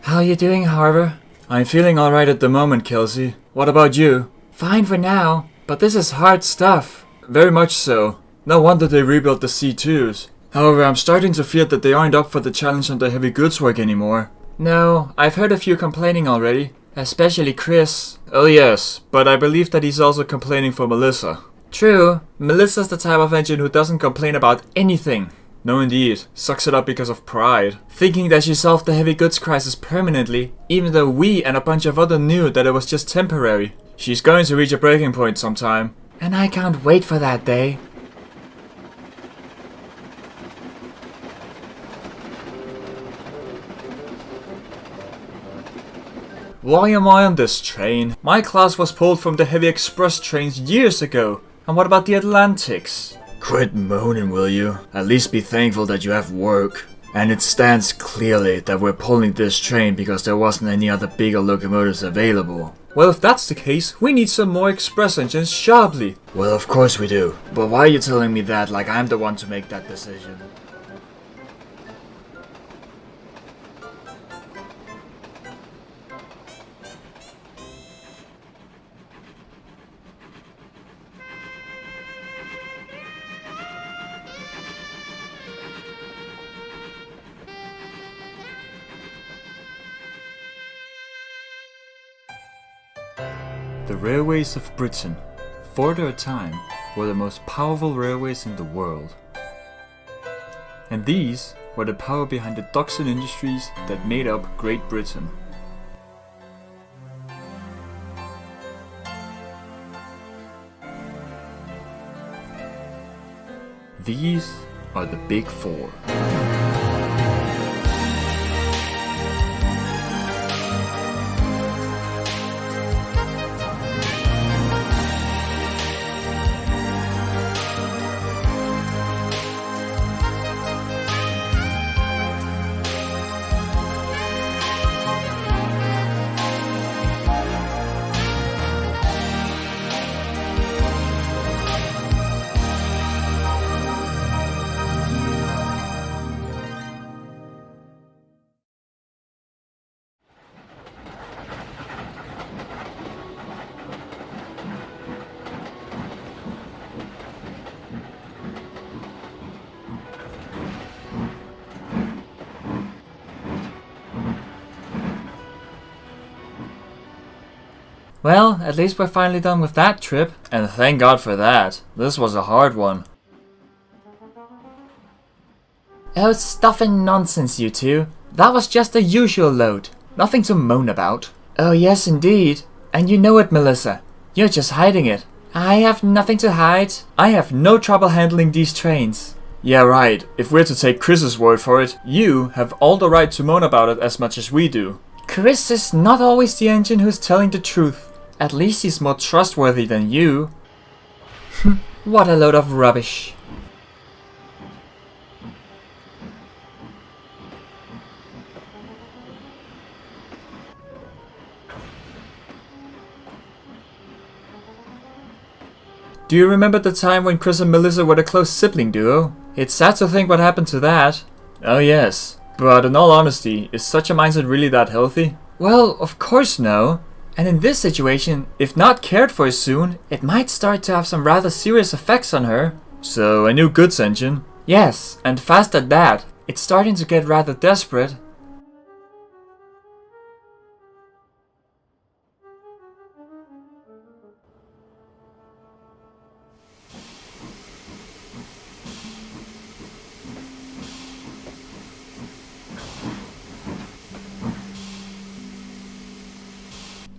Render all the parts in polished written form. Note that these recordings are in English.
How are you doing, Harbour? I'm feeling alright at the moment, Kelsey. What about you? Fine for now, but this is hard stuff. Very much so. No wonder they rebuilt the C2s. However, I'm starting to fear that they aren't up for the challenge on the heavy goods work anymore. No, I've heard a few complaining already. Especially Chris. Oh yes, but I believe that he's also complaining for Melissa. True, Melissa's the type of engine who doesn't complain about anything. No indeed, sucks it up because of pride. Thinking that she solved the heavy goods crisis permanently, even though we and a bunch of others knew that it was just temporary. She's going to reach a breaking point sometime. And I can't wait for that day. Why am I on this train? My class was pulled from the heavy express trains years ago. And what about the Atlantics? Quit moaning, will you? At least be thankful that you have work. And it stands clearly that we're pulling this train because there wasn't any other bigger locomotives available. Well, if that's the case, we need some more express engines sharply. Well, of course we do. But why are you telling me that like I'm the one to make that decision? The railways of Britain, for their time, were the most powerful railways in the world. And these were the power behind the docks and industries that made up Great Britain. These are the Big Four. Well, at least we're finally done with that trip. And thank God for that. This was a hard one. Oh, stuff and nonsense, you two. That was just the usual load. Nothing to moan about. Oh yes, indeed. And you know it, Melissa. You're just hiding it. I have nothing to hide. I have no trouble handling these trains. Yeah, right. If we're to take Chris's word for it, you have all the right to moan about it as much as we do. Chris is not always the engine who's telling the truth. At least he's more trustworthy than you. What a load of rubbish. Do you remember the time when Chris and Melissa were a close sibling duo? It's sad to think what happened to that. Oh yes, but in all honesty, is such a mindset really that healthy? Well, of course no. And in this situation, if not cared for soon, it might start to have some rather serious effects on her. So, a new goods engine? Yes, and fast at that. It's starting to get rather desperate.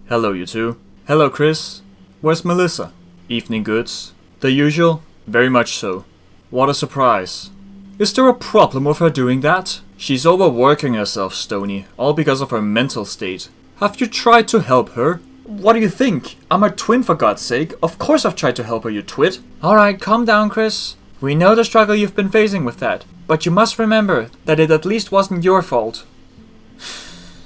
Hello, you two. Hello, Chris. Where's Melissa? Evening goods. The usual? Very much so. What a surprise. Is there a problem with her doing that? She's overworking herself, Stony, all because of her mental state. Have you tried to help her? What do you think? I'm her twin, for God's sake. Of course I've tried to help her, you twit. Alright, calm down, Chris. We know the struggle you've been facing with that. But you must remember that it at least wasn't your fault.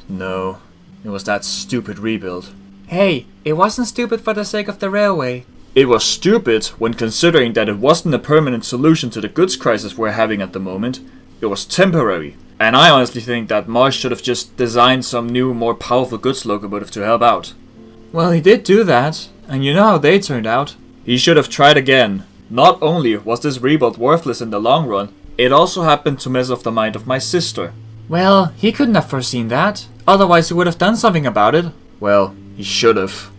No. It was that stupid rebuild. Hey, it wasn't stupid for the sake of the railway. It was stupid when considering that it wasn't a permanent solution to the goods crisis we're having at the moment. It was temporary. And I honestly think that Marsh should have just designed some new, more powerful goods locomotive to help out. Well, he did do that, and you know how they turned out. He should have tried again. Not only was this rebuild worthless in the long run, it also happened to mess up the mind of my sister. Well, he couldn't have foreseen that. Otherwise he would have done something about it. Well, he should have.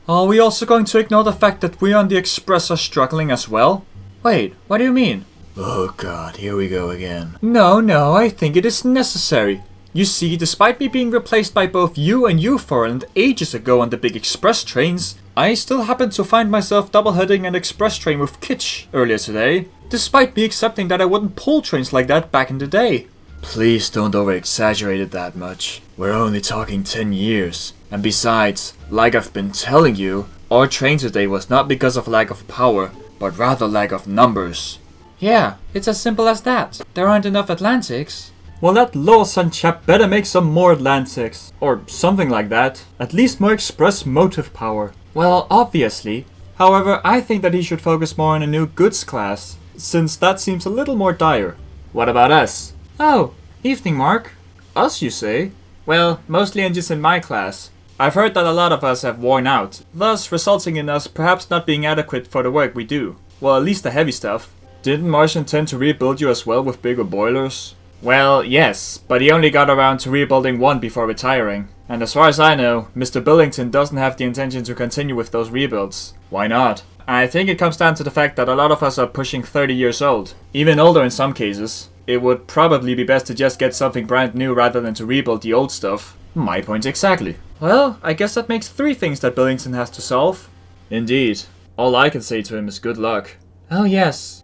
Are we also going to ignore the fact that we on the Express are struggling as well? Wait, what do you mean? Oh god, here we go again. No, I think it is necessary. You see, despite me being replaced by both you and U4 ages ago on the big express trains, I still happen to find myself double-heading an express train with Kitsch earlier today, despite me accepting that I wouldn't pull trains like that back in the day. Please don't over-exaggerate it that much. We're only talking 10 years. And besides, like I've been telling you, our train today was not because of lack of power, but rather lack of numbers. Yeah, it's as simple as that. There aren't enough Atlantics. Well, that Lawson chap better make some more Atlantics. Or something like that. At least more express motive power. Well, obviously. However, I think that he should focus more on a new goods class, since that seems a little more dire. What about us? Oh, evening, Mark. Us, you say? Well, mostly engines in my class. I've heard that a lot of us have worn out, thus resulting in us perhaps not being adequate for the work we do. Well, at least the heavy stuff. Didn't Marsh intend to rebuild you as well with bigger boilers? Well, yes, but he only got around to rebuilding one before retiring. And as far as I know, Mr. Billington doesn't have the intention to continue with those rebuilds. Why not? I think it comes down to the fact that a lot of us are pushing 30 years old. Even older in some cases. It would probably be best to just get something brand new rather than to rebuild the old stuff. My point exactly. Well, I guess that makes 3 things that Billington has to solve. Indeed. All I can say to him is good luck. Oh yes.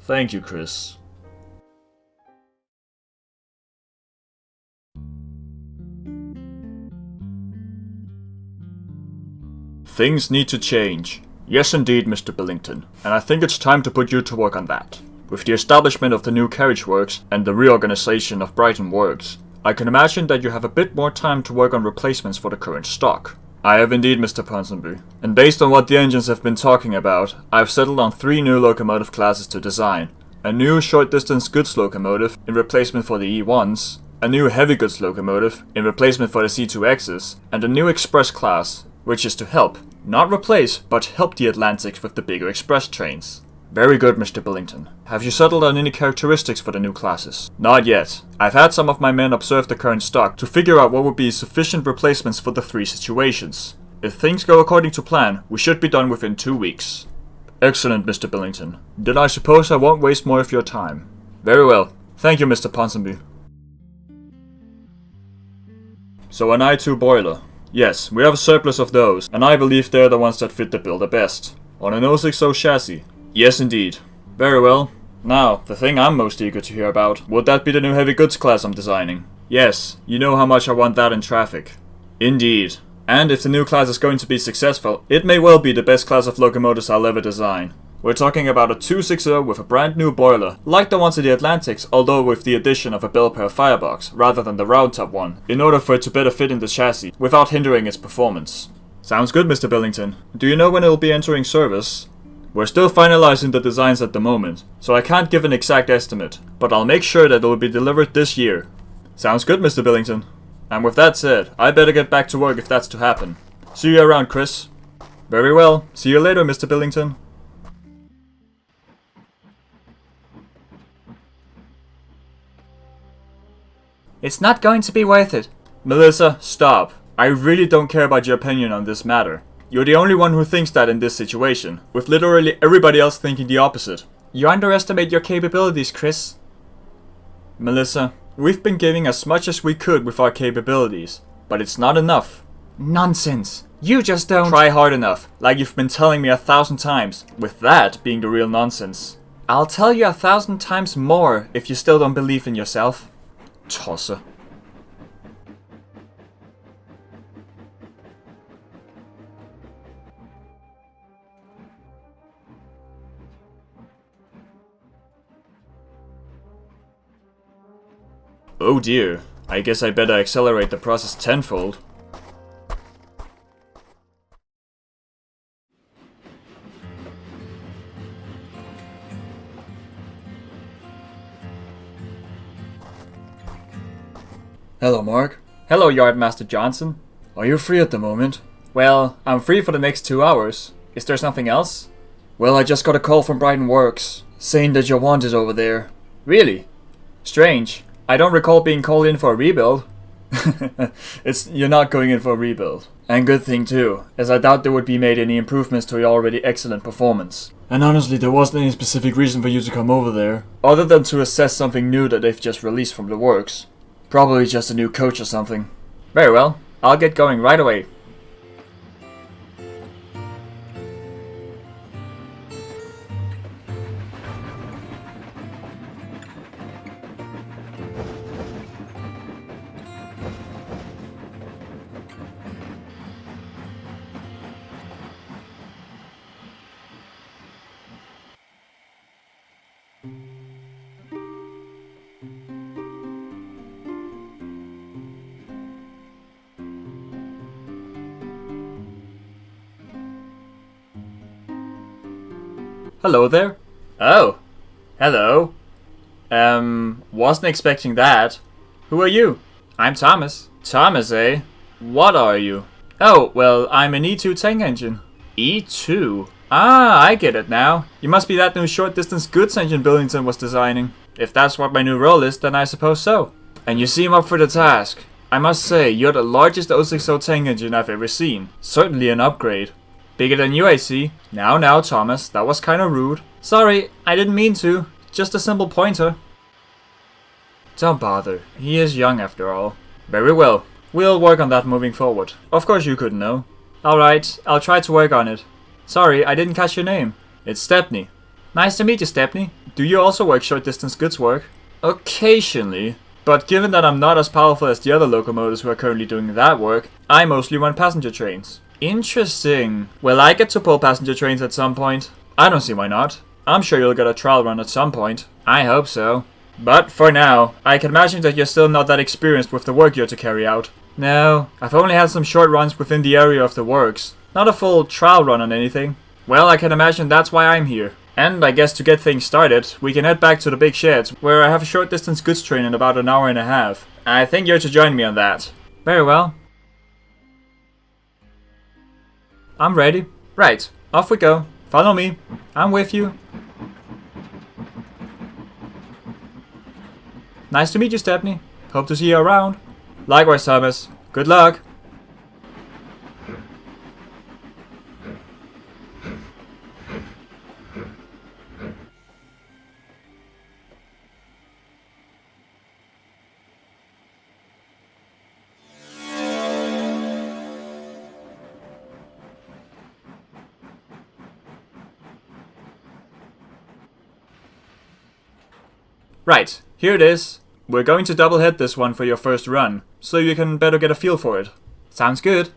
Thank you, Chris. Things need to change. Yes indeed, Mr. Billington, and I think it's time to put you to work on that. With the establishment of the new carriage works and the reorganization of Brighton Works, I can imagine that you have a bit more time to work on replacements for the current stock. I have indeed, Mr. Ponsonby, and based on what the engines have been talking about, I've settled on 3 new locomotive classes to design. A new short-distance goods locomotive in replacement for the E1s, a new heavy goods locomotive in replacement for the C2Xs, and a new express class, which is to help, not replace, but help the Atlantics with the bigger express trains. Very good, Mr. Billington. Have you settled on any characteristics for the new classes? Not yet. I've had some of my men observe the current stock to figure out what would be sufficient replacements for the 3 situations. If things go according to plan, we should be done within 2 weeks. Excellent, Mr. Billington. Then I suppose I won't waste more of your time. Very well. Thank you, Mr. Ponsonby. So an I-2 boiler. Yes, we have a surplus of those, and I believe they're the ones that fit the bill the best. On an 060 chassis. Yes, indeed. Very well. Now, the thing I'm most eager to hear about, would that be the new heavy goods class I'm designing? Yes, you know how much I want that in traffic. Indeed. And if the new class is going to be successful, it may well be the best class of locomotives I'll ever design. We're talking about a 260 with a brand new boiler, like the ones in the Atlantics, although with the addition of a Bell-Pair firebox, rather than the round-top one, in order for it to better fit in the chassis, without hindering its performance. Sounds good, Mr. Billington. Do you know when it will be entering service? We're still finalizing the designs at the moment, so I can't give an exact estimate, but I'll make sure that it will be delivered this year. Sounds good, Mr. Billington. And with that said, I better get back to work if that's to happen. See you around, Chris. Very well. See you later, Mr. Billington. It's not going to be worth it. Melissa, stop. I really don't care about your opinion on this matter. You're the only one who thinks that in this situation, with literally everybody else thinking the opposite. You underestimate your capabilities, Chris. Melissa, we've been giving as much as we could with our capabilities, but it's not enough. Nonsense. You just don't try hard enough, like you've been telling me 1,000 times, with that being the real nonsense. I'll tell you 1,000 times more if you still don't believe in yourself. Tosser. Oh dear, I guess I better accelerate the process tenfold. Hello, Mark. Hello, Yardmaster Johnson. Are you free at the moment? Well, I'm free for the next 2 hours. Is there something else? Well, I just got a call from Brighton Works, saying that you're wanted over there. Really? Strange. I don't recall being called in for a rebuild. You're not going in for a rebuild. And good thing too, as I doubt there would be made any improvements to your already excellent performance. And honestly, there wasn't any specific reason for you to come over there, other than to assess something new that they've just released from the works. Probably just a new coach or something. Very well, I'll get going right away. Hello there. Oh, hello. Wasn't expecting that. Who are you? I'm Thomas. Thomas, eh? What are you? Oh, well, I'm an E2 tank engine. E2? Ah, I get it now. You must be that new short-distance goods engine Billington was designing. If that's what my new role is, then I suppose so. And you seem up for the task. I must say, you're the largest 060 tank engine I've ever seen. Certainly an upgrade. Bigger than you, I see. Now, Thomas, that was kinda rude. Sorry, I didn't mean to. Just a simple pointer. Don't bother. He is young after all. Very well. We'll work on that moving forward. Of course you couldn't know. Alright, I'll try to work on it. Sorry, I didn't catch your name. It's Stepney. Nice to meet you, Stepney. Do you also work short-distance goods work? Occasionally. But given that I'm not as powerful as the other locomotives who are currently doing that work, I mostly run passenger trains. Interesting. Well, I get to pull passenger trains at some point. I don't see why not. I'm sure you'll get a trial run at some point. I hope so. But for now, I can imagine that you're still not that experienced with the work you're to carry out. No, I've only had some short runs within the area of the works. Not a full trial run on anything. Well, I can imagine that's why I'm here. And I guess to get things started, we can head back to the big sheds, where I have a short distance goods train in about an hour and a half. I think you're to join me on that. Very well. I'm ready. Right, off we go. Follow me. I'm with you. Nice to meet you, Stepney. Hope to see you around. Likewise, Thomas. Good luck. Right, here it is. We're going to double head this one for your first run, so you can better get a feel for it. Sounds good.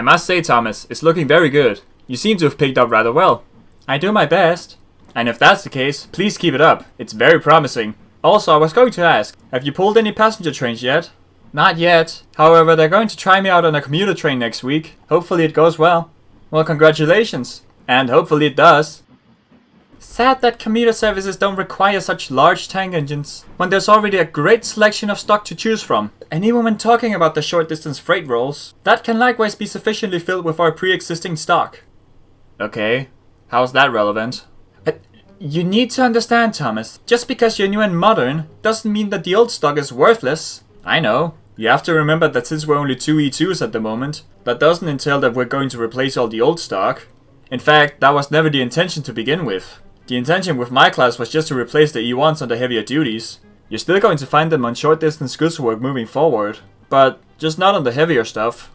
I must say, Thomas, it's looking very good. You seem to have picked up rather well. I do my best. And if that's the case, please keep it up. It's very promising. Also, I was going to ask, have you pulled any passenger trains yet? Not yet. However, they're going to try me out on a commuter train next week. Hopefully it goes well. Well, congratulations. And hopefully it does. Sad that commuter services don't require such large tank engines, when there's already a great selection of stock to choose from. And even when talking about the short distance freight rolls, that can likewise be sufficiently filled with our pre-existing stock. Okay, how's that relevant? You need to understand, Thomas, just because you're new and modern doesn't mean that the old stock is worthless. I know. You have to remember that since we're only 2 E2s at the moment, that doesn't entail that we're going to replace all the old stock. In fact, that was never the intention to begin with. The intention with my class was just to replace the E1s on the heavier duties. You're still going to find them on short distance goods work moving forward, but just not on the heavier stuff.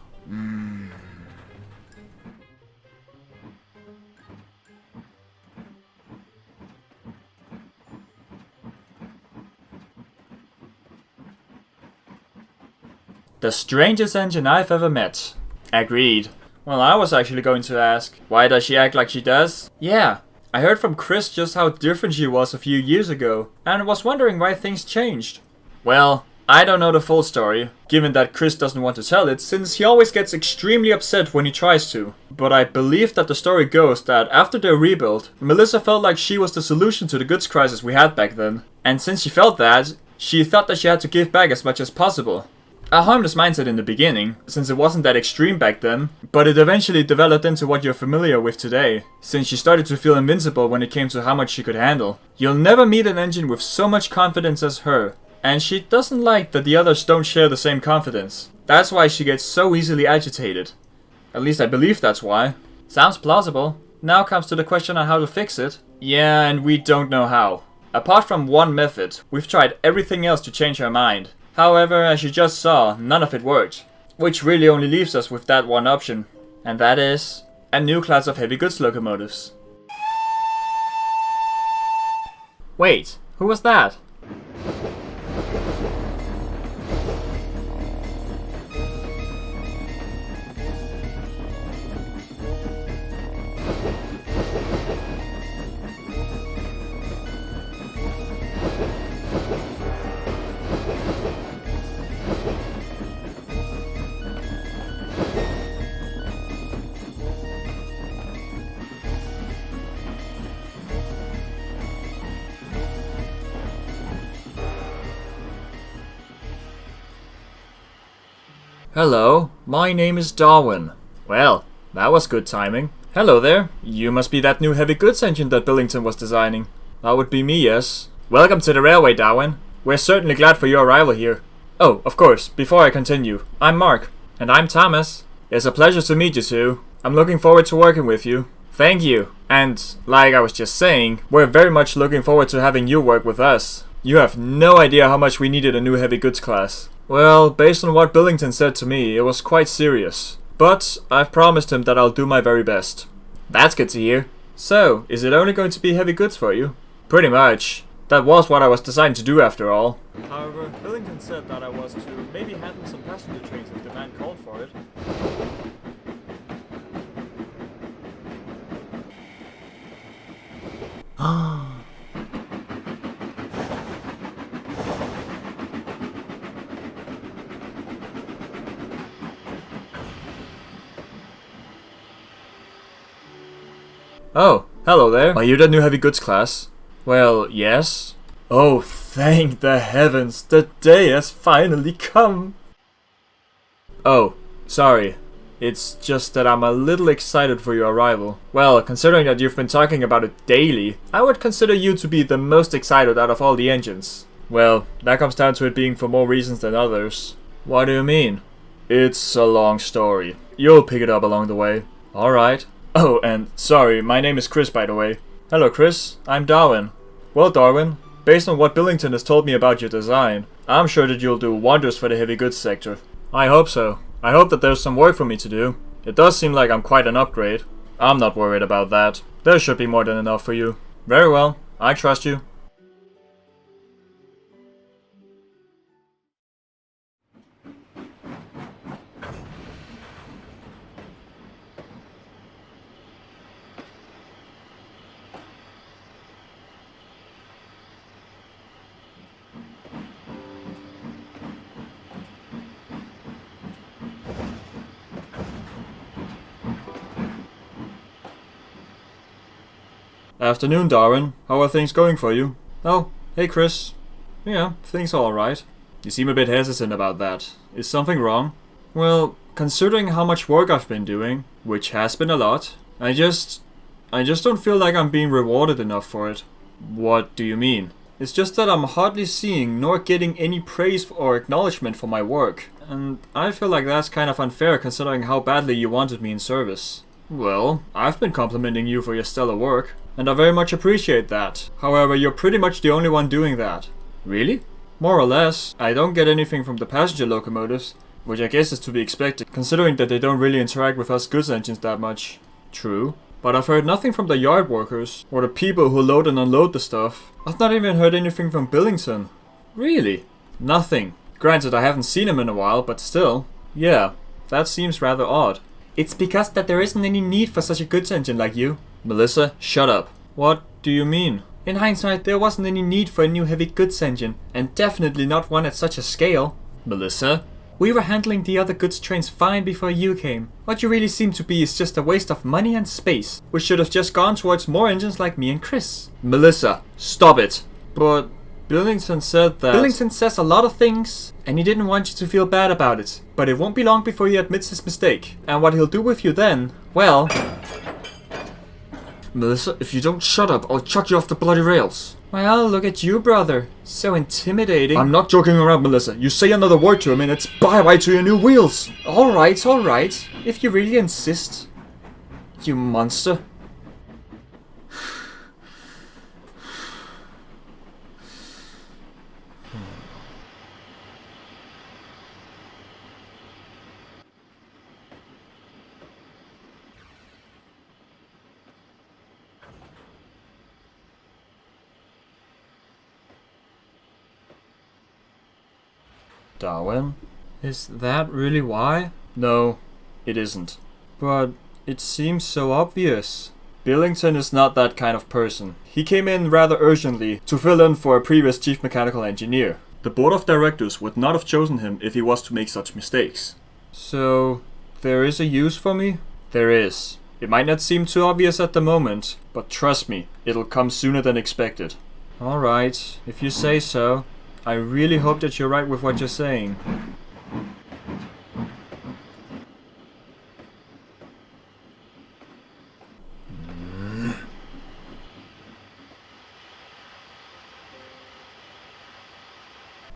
The strangest engine I've ever met. Agreed. Well, I was actually going to ask, why does she act like she does? Yeah, I heard from Chris just how different she was a few years ago, and was wondering why things changed. Well, I don't know the full story, given that Chris doesn't want to tell it, since he always gets extremely upset when he tries to. But I believe that the story goes that after their rebuild, Melissa felt like she was the solution to the goods crisis we had back then. And since she felt that, she thought that she had to give back as much as possible. A harmless mindset in the beginning, since it wasn't that extreme back then, but it eventually developed into what you're familiar with today, since she started to feel invincible when it came to how much she could handle. You'll never meet an engine with so much confidence as her, and she doesn't like that the others don't share the same confidence. That's why she gets so easily agitated. At least I believe that's why. Sounds plausible. Now comes to the question on how to fix it. Yeah, and we don't know how. Apart from one method, we've tried everything else to change her mind. However, as you just saw, none of it worked. Which really only leaves us with that one option. And that is a new class of heavy goods locomotives. Wait, who was that? Hello, my name is Darwin. Well, that was good timing. Hello there, you must be that new heavy goods engine that Billington was designing. That would be me, yes. Welcome to the railway, Darwin. We're certainly glad for your arrival here. Oh, of course, before I continue, I'm Mark. And I'm Thomas. It's a pleasure to meet you two. I'm looking forward to working with you. Thank you. And, like I was just saying, we're very much looking forward to having you work with us. You have no idea how much we needed a new heavy goods class. Well, based on what Billington said to me, it was quite serious. But I've promised him that I'll do my very best. That's good to hear. So, is it only going to be heavy goods for you? Pretty much. That was what I was designed to do after all. However, Billington said that I was to maybe handle some passenger trains if the man called for it. Oh, hello there. Are you the new heavy goods class? Well, yes. Oh, thank the heavens, the day has finally come. Oh, sorry. It's just that I'm a little excited for your arrival. Well, considering that you've been talking about it daily, I would consider you to be the most excited out of all the engines. Well, that comes down to it being for more reasons than others. What do you mean? It's a long story. You'll pick it up along the way. Alright. Oh, and sorry, my name is Chris, by the way. Hello, Chris. I'm Darwin. Well, Darwin, based on what Billington has told me about your design, I'm sure that you'll do wonders for the heavy goods sector. I hope so. I hope that there's some work for me to do. It does seem like I'm quite an upgrade. I'm not worried about that. There should be more than enough for you. Very well. I trust you. Afternoon, Darwin. How are things going for you? Oh, hey Chris. Yeah, things are alright. You seem a bit hesitant about that. Is something wrong? Well, considering how much work I've been doing, which has been a lot, I just don't feel like I'm being rewarded enough for it. What do you mean? It's just that I'm hardly seeing nor getting any praise or acknowledgement for my work. And I feel like that's kind of unfair considering how badly you wanted me in service. Well, I've been complimenting you for your stellar work, and I very much appreciate that. However, you're pretty much the only one doing that. Really? More or less. I don't get anything from the passenger locomotives, which I guess is to be expected, considering that they don't really interact with us goods engines that much. True. But I've heard nothing from the yard workers, or the people who load and unload the stuff. I've not even heard anything from Billington. Really? Nothing. Granted, I haven't seen him in a while, but still. Yeah, that seems rather odd. It's because that there isn't any need for such a goods engine like you. Melissa, shut up. What do you mean? In hindsight, there wasn't any need for a new heavy goods engine, and definitely not one at such a scale. Melissa? We were handling the other goods trains fine before you came. What you really seem to be is just a waste of money and space, which should have just gone towards more engines like me and Chris. Melissa, stop it. But Billington said that... Billington says a lot of things, and he didn't want you to feel bad about it. But it won't be long before he admits his mistake. And what he'll do with you then, well... Melissa, if you don't shut up, I'll chuck you off the bloody rails. Well, look at you, brother. So intimidating. I'm not joking around, Melissa. You say another word to him and it's bye-bye to your new wheels. Alright, alright. If you really insist. You monster. Darwin? Is that really why? No, it isn't. But it seems so obvious. Billington is not that kind of person. He came in rather urgently to fill in for a previous chief mechanical engineer. The board of directors would not have chosen him if he was to make such mistakes. So, there is a use for me? There is. It might not seem too obvious at the moment, but trust me, it'll come sooner than expected. Alright, if you say so. I really hope that you're right with what you're saying.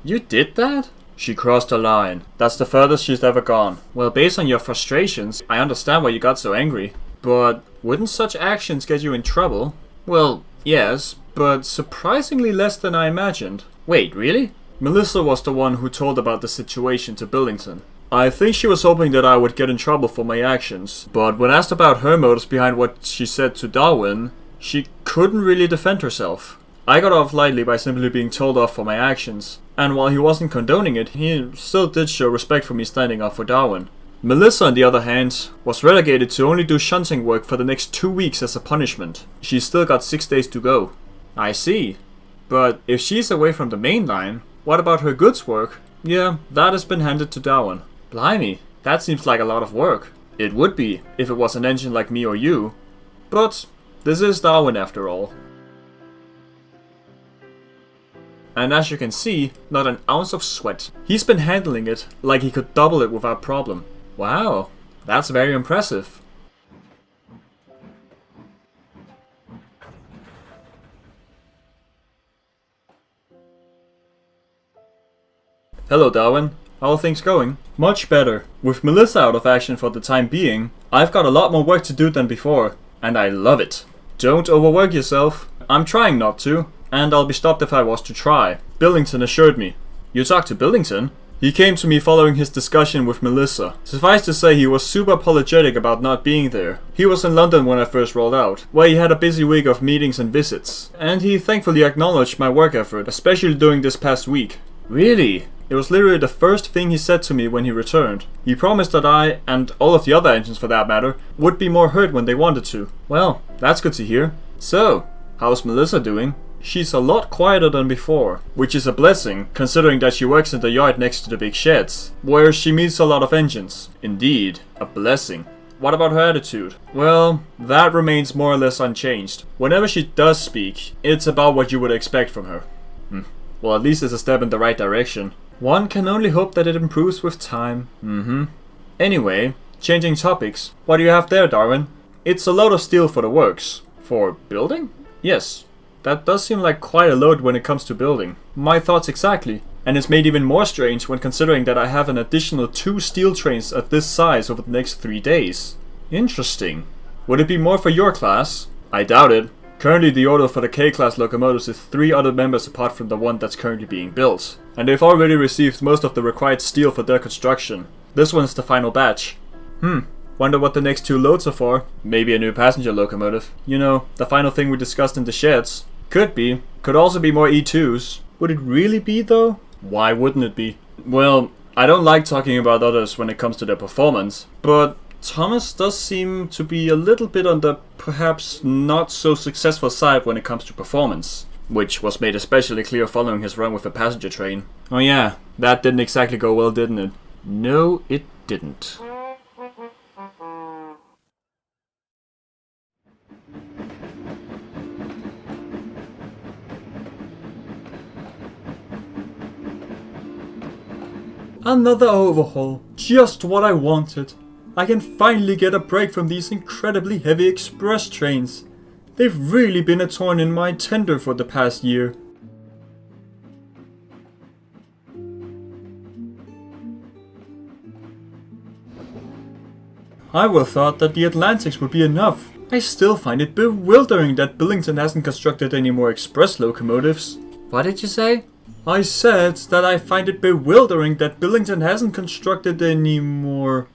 You did that? She crossed a line. That's the furthest she's ever gone. Well, based on your frustrations, I understand why you got so angry. But wouldn't such actions get you in trouble? Well, yes, but surprisingly less than I imagined. Wait, really? Melissa was the one who told about the situation to Billington. I think she was hoping that I would get in trouble for my actions, but when asked about her motives behind what she said to Darwin, she couldn't really defend herself. I got off lightly by simply being told off for my actions, and while he wasn't condoning it, he still did show respect for me standing up for Darwin. Melissa, on the other hand, was relegated to only do shunting work for the next 2 weeks as a punishment. She's still got 6 days to go. I see. But if she's away from the main line, what about her goods work? Yeah, that has been handed to Darwin. Blimey, that seems like a lot of work. It would be, if it was an engine like me or you. But this is Darwin after all. And as you can see, not an ounce of sweat. He's been handling it like he could double it without problem. Wow, that's very impressive. Hello Darwin, how are things going? Much better. With Melissa out of action for the time being, I've got a lot more work to do than before, and I love it. Don't overwork yourself. I'm trying not to, and I'll be stopped if I was to try. Billington assured me. You talked to Billington? He came to me following his discussion with Melissa. Suffice to say, he was super apologetic about not being there. He was in London when I first rolled out, where he had a busy week of meetings and visits, and he thankfully acknowledged my work effort, especially during this past week. Really? It was literally the first thing he said to me when he returned. He promised that I, and all of the other engines for that matter, would be more heard when they wanted to. Well, that's good to hear. So, how's Melissa doing? She's a lot quieter than before, which is a blessing, considering that she works in the yard next to the big sheds, where she meets a lot of engines. Indeed, a blessing. what about her attitude? Well, that remains more or less unchanged. Whenever she does speak, it's about what you would expect from her. Well, at least it's a step in the right direction. One can only hope that it improves with time. Anyway, changing topics. What do you have there, Darwin? It's a load of steel for the works. For building? Yes. That does seem like quite a load when it comes to building. My thoughts exactly. And it's made even more strange when considering that I have an additional 2 steel trains of this size over the next 3 days. Interesting. Would it be more for your class? I doubt it. Currently the order for the K-class locomotives is 3 other members apart from the one that's currently being built. And they've already received most of the required steel for their construction. This one's the final batch. Wonder what the next 2 loads are for. Maybe a new passenger locomotive. You know, the final thing we discussed in the sheds. Could be. Could also be more E2s. Would it really be though? Why wouldn't it be? Well, I don't like talking about others when it comes to their performance, but Thomas does seem to be a little bit on the perhaps not so successful side when it comes to performance, which was made especially clear following his run with the passenger train. Oh yeah, that didn't exactly go well, didn't it? No, it didn't. Another overhaul. Just what I wanted. I can finally get a break from these incredibly heavy express trains. They've really been a thorn in my tender for the past year. I would have thought that the Atlantics would be enough. I still find it bewildering that Billington hasn't constructed any more express locomotives. What did you say? I said that I find it bewildering that Billington hasn't constructed any more.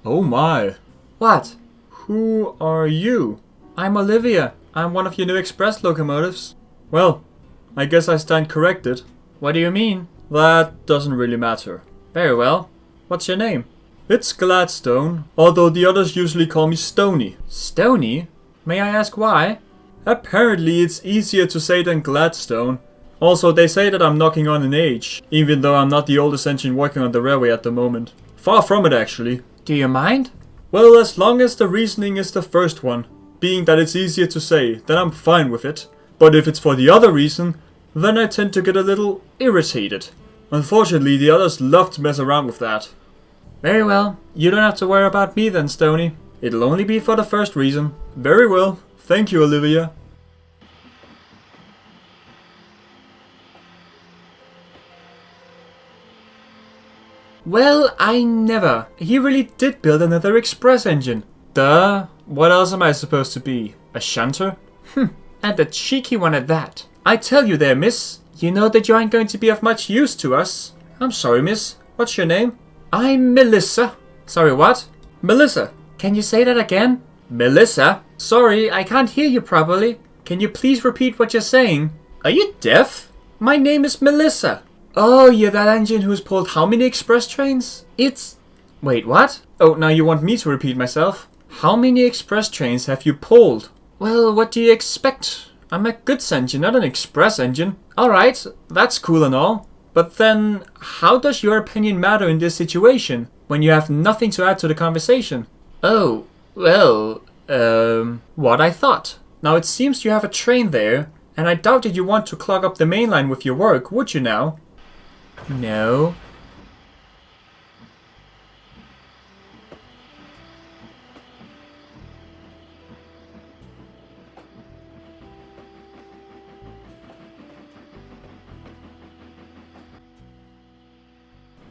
Oh my. What? Who are you? I'm Olivia. I'm one of your new express locomotives. Well, I guess I stand corrected. What do you mean? That doesn't really matter. Very well. What's your name? It's Gladstone, although the others usually call me Stony. Stony? May I ask why? Apparently it's easier to say than Gladstone. Also, they say that I'm knocking on in age, even though I'm not the oldest engine working on the railway at the moment. Far from it, actually. Do you mind? Well, as long as the reasoning is the first one, being that it's easier to say, then I'm fine with it. But if it's for the other reason, then I tend to get a little irritated. Unfortunately, the others love to mess around with that. Very well. You don't have to worry about me then, Stony. It'll only be for the first reason. Very well. Thank you, Olivia. Well, I never. He really did build another express engine. Duh. What else am I supposed to be? A shunter? And a cheeky one at that. I tell you there, miss. You know that you aren't going to be of much use to us. I'm sorry, miss. What's your name? I'm Melissa. Sorry, what? Melissa. Can you say that again? Melissa? Sorry, I can't hear you properly. Can you please repeat what you're saying? Are you deaf? My name is Melissa. Oh, you're that engine who's pulled how many express trains? Wait, what? Oh, now you want me to repeat myself? How many express trains have you pulled? Well, what do you expect? I'm a goods engine, not an express engine. Alright, that's cool and all. But then, how does your opinion matter in this situation, when you have nothing to add to the conversation? Oh, well, what I thought. Now it seems you have a train there, and I doubted you want to clog up the main line with your work, would you now? No.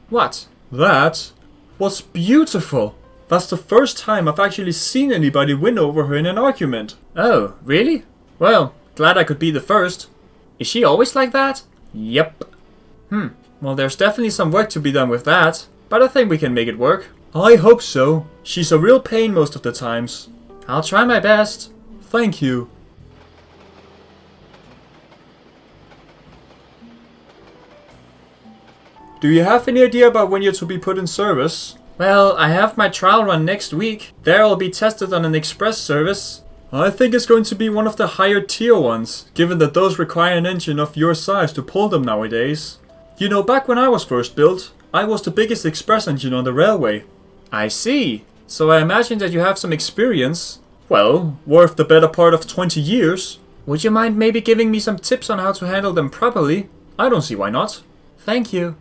What? That was beautiful. That's the first time I've actually seen anybody win over her in an argument. Oh, really? Well, glad I could be the first. Is she always like that? Yep. Well, there's definitely some work to be done with that, but I think we can make it work. I hope so. She's a real pain most of the times. I'll try my best. Thank you. Do you have any idea about when you're to be put in service? Well, I have my trial run next week. There I'll be tested on an express service. I think it's going to be one of the higher tier ones, given that those require an engine of your size to pull them nowadays. You know, back when I was first built, I was the biggest express engine on the railway. I see. So I imagine that you have some experience. Well, worth the better part of 20 years. Would you mind maybe giving me some tips on how to handle them properly? I don't see why not. Thank you.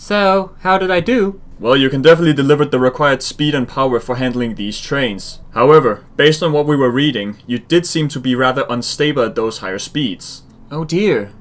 So, how did I do? Well, you can definitely deliver the required speed and power for handling these trains. However, based on what we were reading, you did seem to be rather unstable at those higher speeds. Oh dear.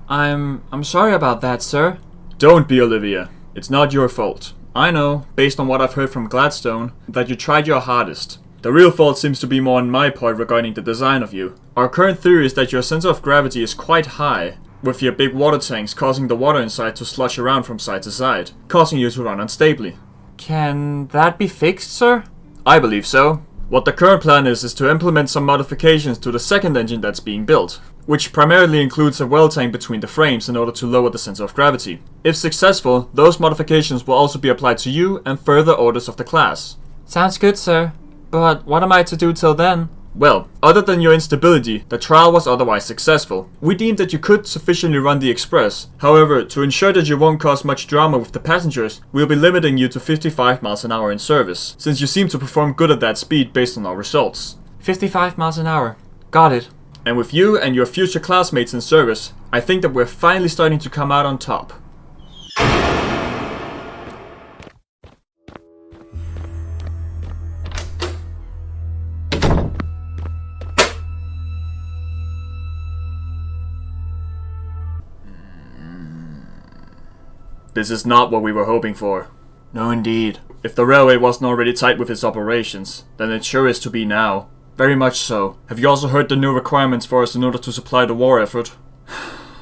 I'm sorry about that, sir. Don't be, Olivia. It's not your fault. I know, based on what I've heard from Gladstone, that you tried your hardest. The real fault seems to be more on my part regarding the design of you. Our current theory is that your center of gravity is quite high, with your big water tanks causing the water inside to slosh around from side to side, causing you to run unstably. Can that be fixed, sir? I believe so. What the current plan is to implement some modifications to the second engine that's being built, which primarily includes a well tank between the frames in order to lower the center of gravity. If successful, those modifications will also be applied to you and further orders of the class. Sounds good, sir. But what am I to do till then? Well, other than your instability, the trial was otherwise successful. We deemed that you could sufficiently run the express. However, to ensure that you won't cause much drama with the passengers, we'll be limiting you to 55 miles an hour in service, since you seem to perform good at that speed based on our results. 55 miles an hour. Got it. And with you and your future classmates in service, I think that we're finally starting to come out on top. This is not what we were hoping for. No, indeed. If the railway wasn't already tight with its operations, then it sure is to be now. Very much so. Have you also heard the new requirements for us in order to supply the war effort?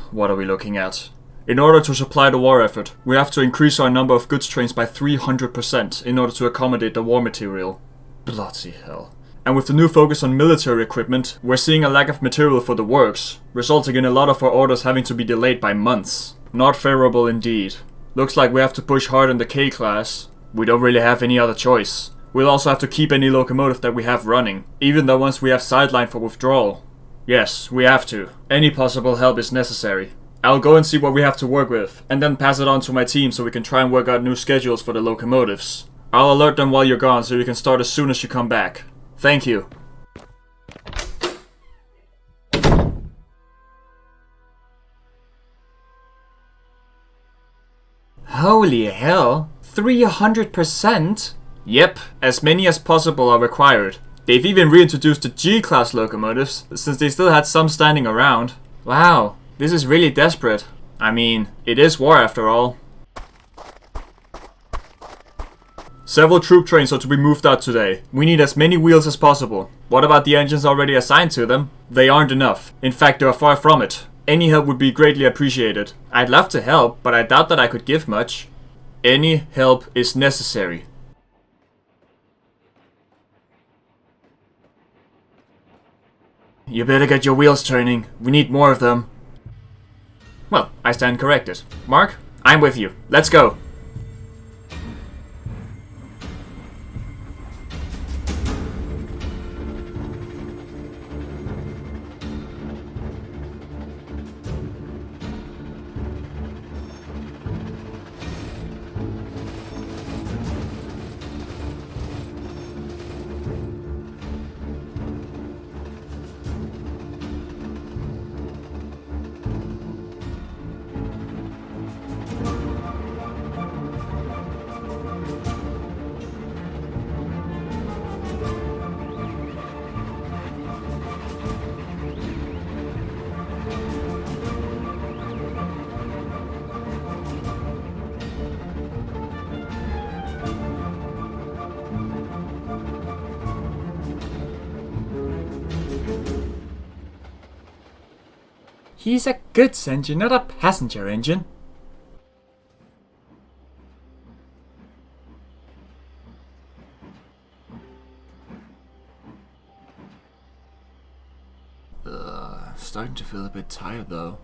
What are we looking at? In order to supply the war effort, we have to increase our number of goods trains by 300% in order to accommodate the war material. Bloody hell. And with the new focus on military equipment, we're seeing a lack of material for the works, resulting in a lot of our orders having to be delayed by months. Not favorable indeed. Looks like we have to push hard in the K class. We don't really have any other choice. We'll also have to keep any locomotive that we have running, even the ones we have sidelined for withdrawal. Yes, we have to. Any possible help is necessary. I'll go and see what we have to work with, and then pass it on to my team so we can try and work out new schedules for the locomotives. I'll alert them while you're gone so you can start as soon as you come back. Thank you. Holy hell, 300%? Yep, as many as possible are required. They've even reintroduced the G-class locomotives, since they still had some standing around. Wow, this is really desperate. I mean, it is war after all. Several troop trains are to be moved out today. We need as many wheels as possible. What about the engines already assigned to them? They aren't enough. In fact, they are far from it. Any help would be greatly appreciated. I'd love to help, but I doubt that I could give much. Any help is necessary. You better get your wheels turning. We need more of them. Well, I stand corrected. Mark, I'm with you. Let's go. He's a goods engine, not a passenger engine. Starting to feel a bit tired though.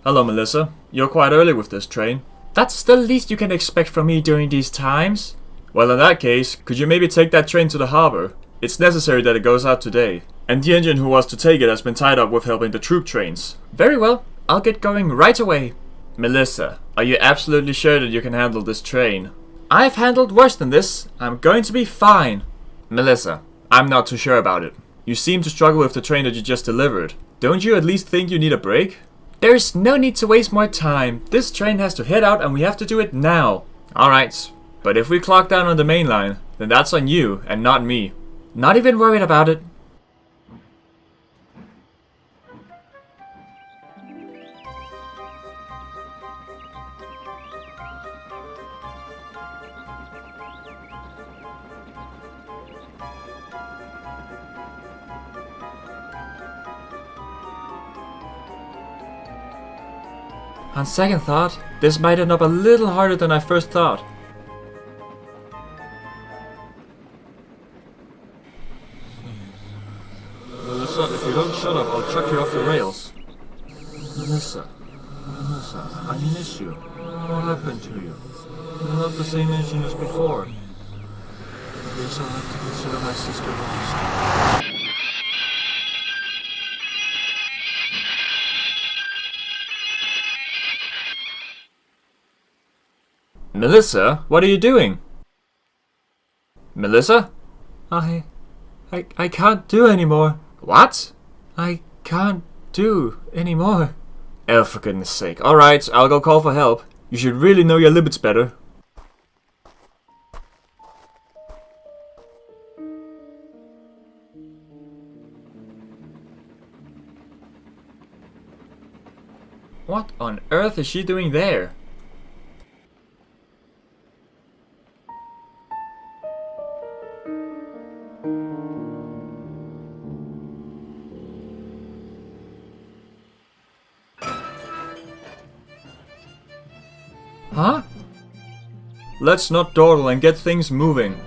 Hello, Melissa. You're quite early with this train. That's the least you can expect from me during these times. Well, in that case, could you maybe take that train to the harbor? It's necessary that it goes out today. And the engine who was to take it has been tied up with helping the troop trains. Very well. I'll get going right away. Melissa, are you absolutely sure that you can handle this train? I've handled worse than this. I'm going to be fine. Melissa, I'm not too sure about it. You seem to struggle with the train that you just delivered. Don't you at least think you need a break? There's no need to waste more time. This train has to head out and we have to do it now. Alright, but if we clock down on the main line, then that's on you and not me. Not even worried about it. On second thought, this might end up a little harder than I first thought. Melissa, if you don't shut up, I'll chuck you off the rails. Melissa, I miss you. What happened to you? You're not the same engine as before. I guess I'll have to consider my sister lost. Melissa, what are you doing? Melissa? I can't do anymore. What? I can't do anymore. Oh, for goodness sake. Alright, I'll go call for help. You should really know your limits better. What on earth is she doing there? Huh? Let's not dawdle and get things moving.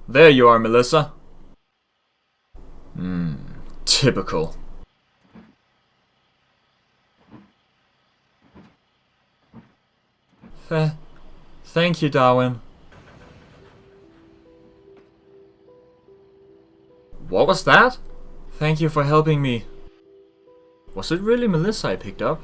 There you are, Melissa. Typical. Thank you, Darwin. What was that? Thank you for helping me. Was it really Melissa I picked up?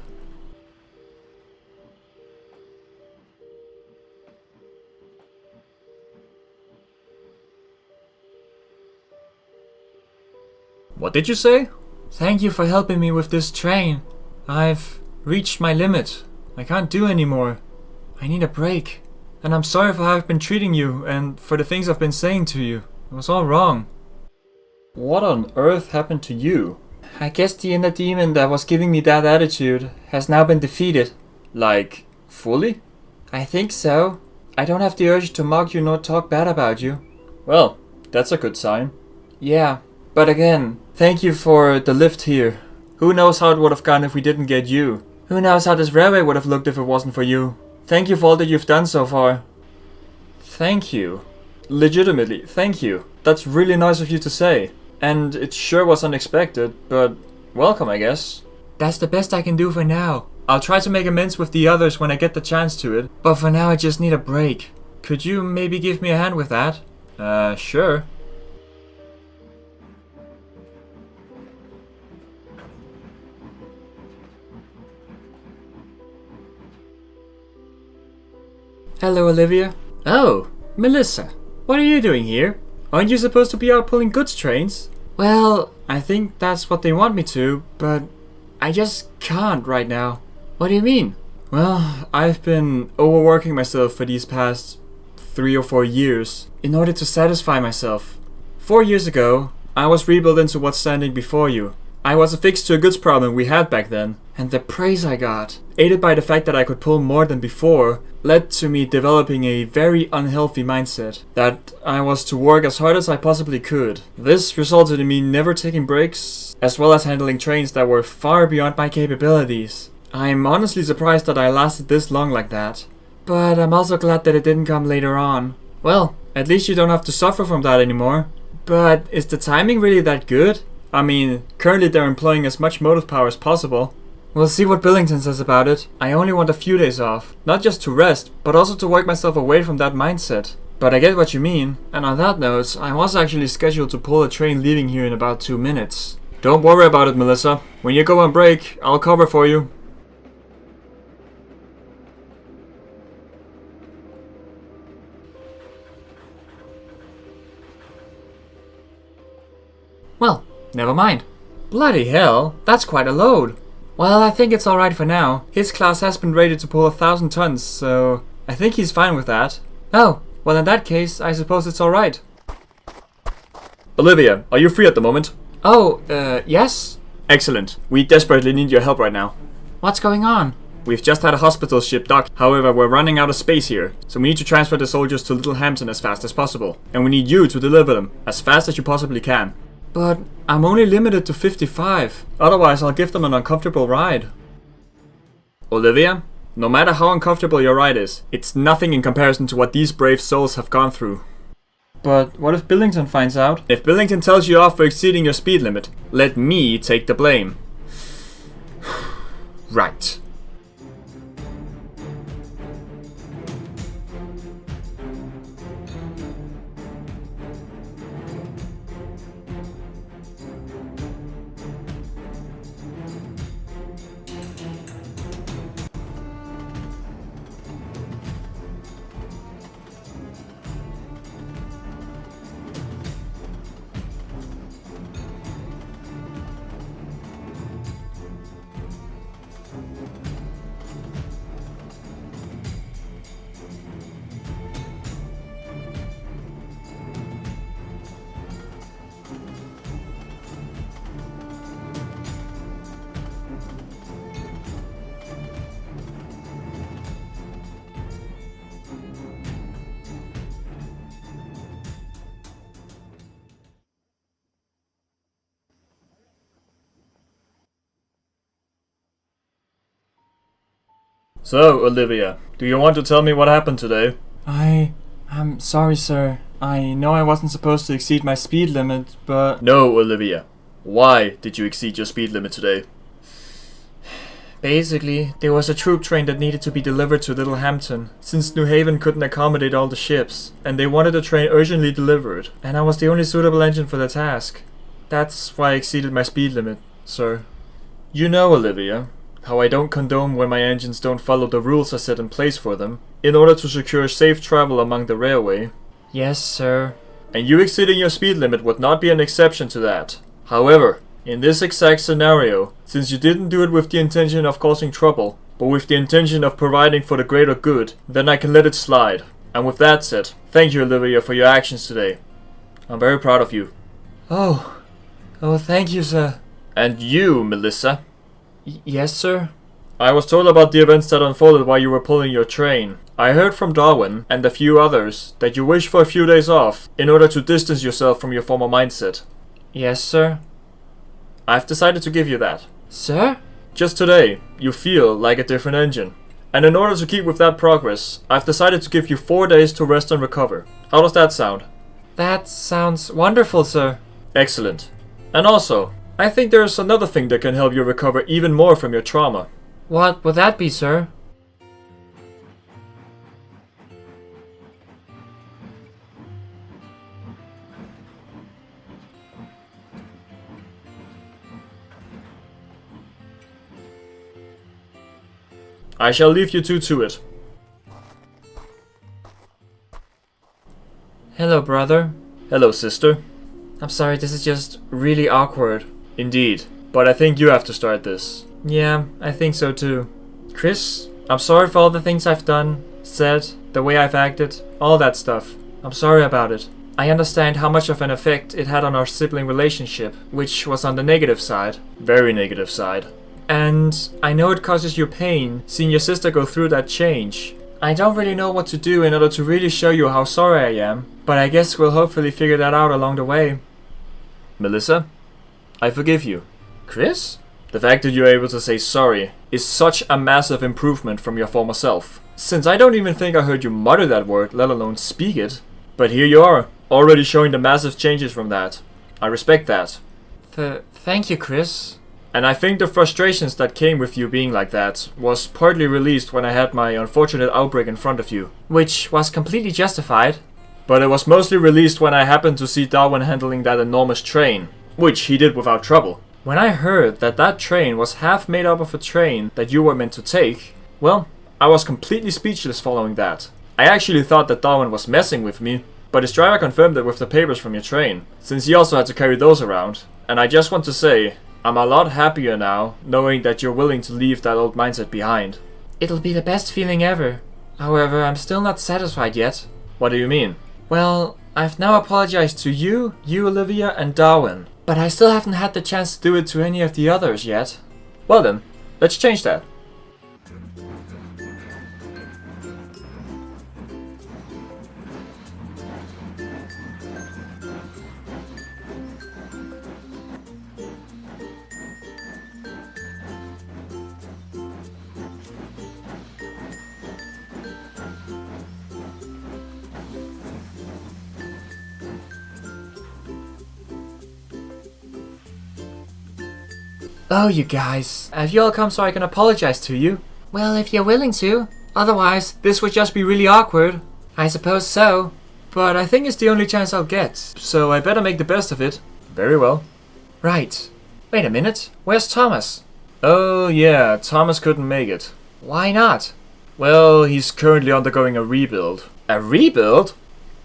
What did you say? Thank you for helping me with this train. I've reached my limit. I can't do anymore. I need a break. And I'm sorry for how I've been treating you and for the things I've been saying to you. It was all wrong. What on earth happened to you? I guess the inner demon that was giving me that attitude has now been defeated. Like, fully? I think so. I don't have the urge to mock you nor talk bad about you. Well, that's a good sign. Yeah, but again, thank you for the lift here. Who knows how it would have gone if we didn't get you? Who knows how this railway would have looked if it wasn't for you? Thank you for all that you've done so far. Thank you. Legitimately, thank you. That's really nice of you to say. And it sure was unexpected, but welcome, I guess. That's the best I can do for now. I'll try to make amends with the others when I get the chance to it, but for now I just need a break. Could you maybe give me a hand with that? Sure. Hello, Olivia. Oh, Melissa. What are you doing here? Aren't you supposed to be out pulling goods trains? Well, I think that's what they want me to, but I just can't right now. What do you mean? Well, I've been overworking myself for these past 3 or 4 years in order to satisfy myself. 4 years ago, I was rebuilt into what's standing before you. I was a fix to a goods problem we had back then, and the praise I got, aided by the fact that I could pull more than before, led to me developing a very unhealthy mindset that I was to work as hard as I possibly could. This resulted in me never taking breaks, as well as handling trains that were far beyond my capabilities. I'm honestly surprised that I lasted this long like that, but I'm also glad that it didn't come later on. Well, at least you don't have to suffer from that anymore. But is the timing really that good? I mean, currently they're employing as much motive power as possible. We'll see what Billington says about it. I only want a few days off. Not just to rest, but also to work myself away from that mindset. But I get what you mean, and on that note, I was actually scheduled to pull a train leaving here in about 2 minutes. Don't worry about it, Melissa. When you go on break, I'll cover for you. Well, never mind. Bloody hell, that's quite a load. Well, I think it's alright for now. His class has been rated to pull 1,000 tons, so I think he's fine with that. Oh, well in that case, I suppose it's alright. Olivia, are you free at the moment? Oh, yes? Excellent. We desperately need your help right now. What's going on? We've just had a hospital ship dock, however we're running out of space here, so we need to transfer the soldiers to Little Hampton as fast as possible. And we need you to deliver them, as fast as you possibly can. But I'm only limited to 55, otherwise I'll give them an uncomfortable ride. Olivia, no matter how uncomfortable your ride is, it's nothing in comparison to what these brave souls have gone through. But what if Billington finds out? If Billington tells you off for exceeding your speed limit, let me take the blame. Right. So, Olivia, do you want to tell me what happened today? I'm sorry, sir. I know I wasn't supposed to exceed my speed limit, but... No, Olivia. Why did you exceed your speed limit today? Basically, there was a troop train that needed to be delivered to Little Hampton, since New Haven couldn't accommodate all the ships, and they wanted the train urgently delivered, and I was the only suitable engine for the task. That's why I exceeded my speed limit, sir. You know, Olivia, how I don't condone when my engines don't follow the rules I set in place for them, in order to secure safe travel among the railway. Yes, sir. And you exceeding your speed limit would not be an exception to that. However, in this exact scenario, since you didn't do it with the intention of causing trouble, but with the intention of providing for the greater good, then I can let it slide. And with that said, thank you, Olivia, for your actions today. I'm very proud of you. Oh, thank you, sir. And you, Melissa. Yes, sir? I was told about the events that unfolded while you were pulling your train. I heard from Darwin, and a few others, that you wish for a few days off, in order to distance yourself from your former mindset. Yes, sir? I've decided to give you that. Sir? Just today, you feel like a different engine. And in order to keep with that progress, I've decided to give you 4 days to rest and recover. How does that sound? That sounds wonderful, sir. Excellent. And also, I think there's another thing that can help you recover even more from your trauma. What would that be, sir? I shall leave you two to it. Hello, brother. Hello, sister. I'm sorry, this is just really awkward. Indeed, but I think you have to start this. Yeah, I think so too. Chris, I'm sorry for all the things I've done, said, the way I've acted, all that stuff. I'm sorry about it. I understand how much of an effect it had on our sibling relationship, which was on the negative side. Very negative side. And I know it causes you pain seeing your sister go through that change. I don't really know what to do in order to really show you how sorry I am, but I guess we'll hopefully figure that out along the way. Melissa, I forgive you. Chris? The fact that you're able to say sorry is such a massive improvement from your former self. Since I don't even think I heard you mutter that word, let alone speak it. But here you are, already showing the massive changes from that. I respect that. Thank you, Chris. And I think the frustrations that came with you being like that was partly released when I had my unfortunate outbreak in front of you. Which was completely justified. But it was mostly released when I happened to see Darwin handling that enormous train, which he did without trouble. When I heard that that train was half made up of a train that you were meant to take, well, I was completely speechless following that. I actually thought that Darwin was messing with me, but his driver confirmed it with the papers from your train, since he also had to carry those around. And I just want to say, I'm a lot happier now, knowing that you're willing to leave that old mindset behind. It'll be the best feeling ever. However, I'm still not satisfied yet. What do you mean? Well, I've now apologized to you, Olivia, and Darwin. But I still haven't had the chance to do it to any of the others yet. Well then, let's change that. Oh, you guys, have you all come so I can apologize to you? Well, if you're willing to. Otherwise, this would just be really awkward. I suppose so. But I think it's the only chance I'll get, so I better make the best of it. Very well. Right. Wait a minute, where's Thomas? Oh yeah, Thomas couldn't make it. Why not? Well, he's currently undergoing a rebuild. A rebuild?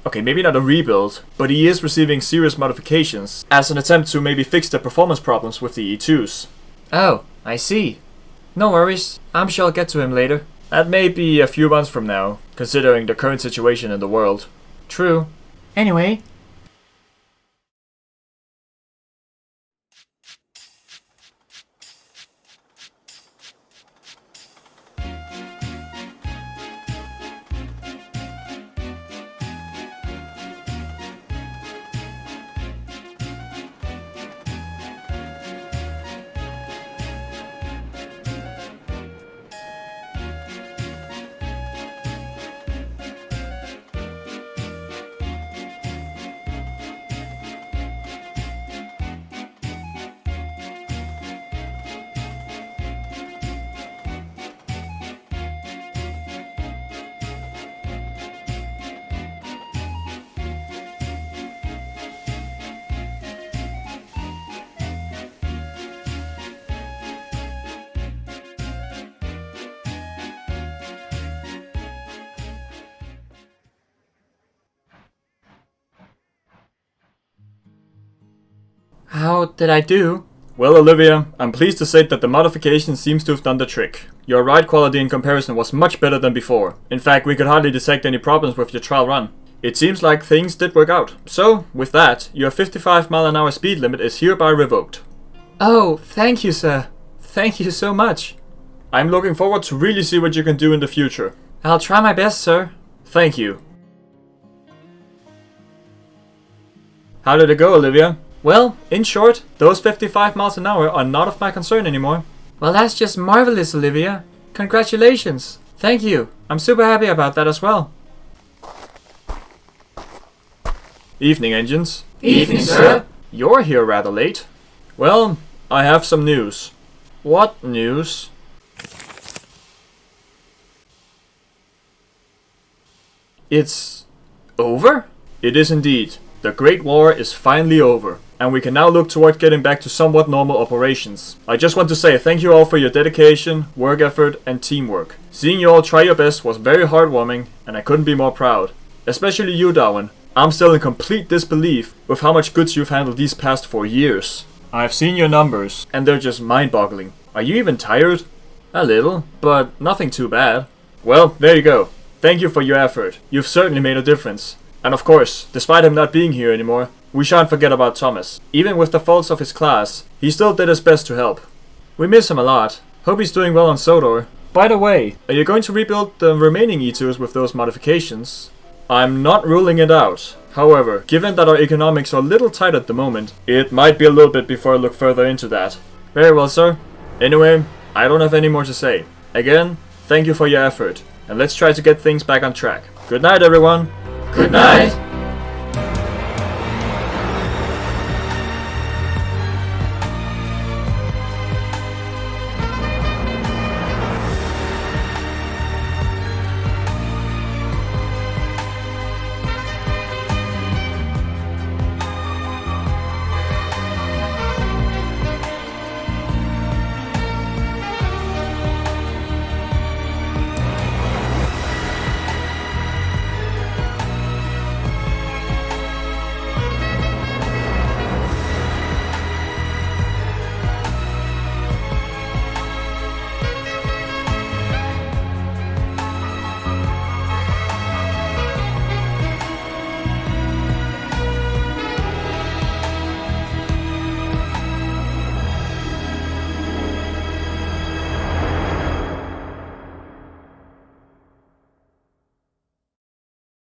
Okay, maybe not a rebuild, but he is receiving serious modifications as an attempt to maybe fix the performance problems with the E2s. Oh, I see. No worries, I'm sure I'll get to him later. That may be a few months from now, considering the current situation in the world. True. Anyway. How did I do? Well, Olivia, I'm pleased to say that the modification seems to have done the trick. Your ride quality in comparison was much better than before. In fact, we could hardly detect any problems with your trial run. It seems like things did work out. So, with that, your 55-mile-an-hour speed limit is hereby revoked. Oh, thank you, sir. Thank you so much. I'm looking forward to really see what you can do in the future. I'll try my best, sir. Thank you. How did it go, Olivia? Well, in short, Those 55 miles an hour are not of my concern anymore. well, that's just marvelous, Olivia. Congratulations. Thank you. I'm super happy about that as well. Evening, engines. Evening, sir. You're here rather late. Well, I have some news. What news? It's over? It is indeed. The Great War is finally over, and we can now look toward getting back to somewhat normal operations. I just want to say thank you all for your dedication, work effort, and teamwork. Seeing you all try your best was very heartwarming, and I couldn't be more proud. Especially you, Darwin. I'm still in complete disbelief with how much goods you've handled these past 4 years. I've seen your numbers, and they're just mind-boggling. Are you even tired? A little, but nothing too bad. Well, there you go. Thank you for your effort. You've certainly made a difference. And of course, despite him not being here anymore, we shan't forget about Thomas. Even with the faults of his class, he still did his best to help. We miss him a lot. Hope he's doing well on Sodor. By the way, are you going to rebuild the remaining E2s with those modifications? I'm not ruling it out. However, given that our economics are a little tight at the moment, it might be a little bit before I look further into that. Very well, sir. Anyway, I don't have any more to say. Again, thank you for your effort, and let's try to get things back on track. Good night, everyone. Good night.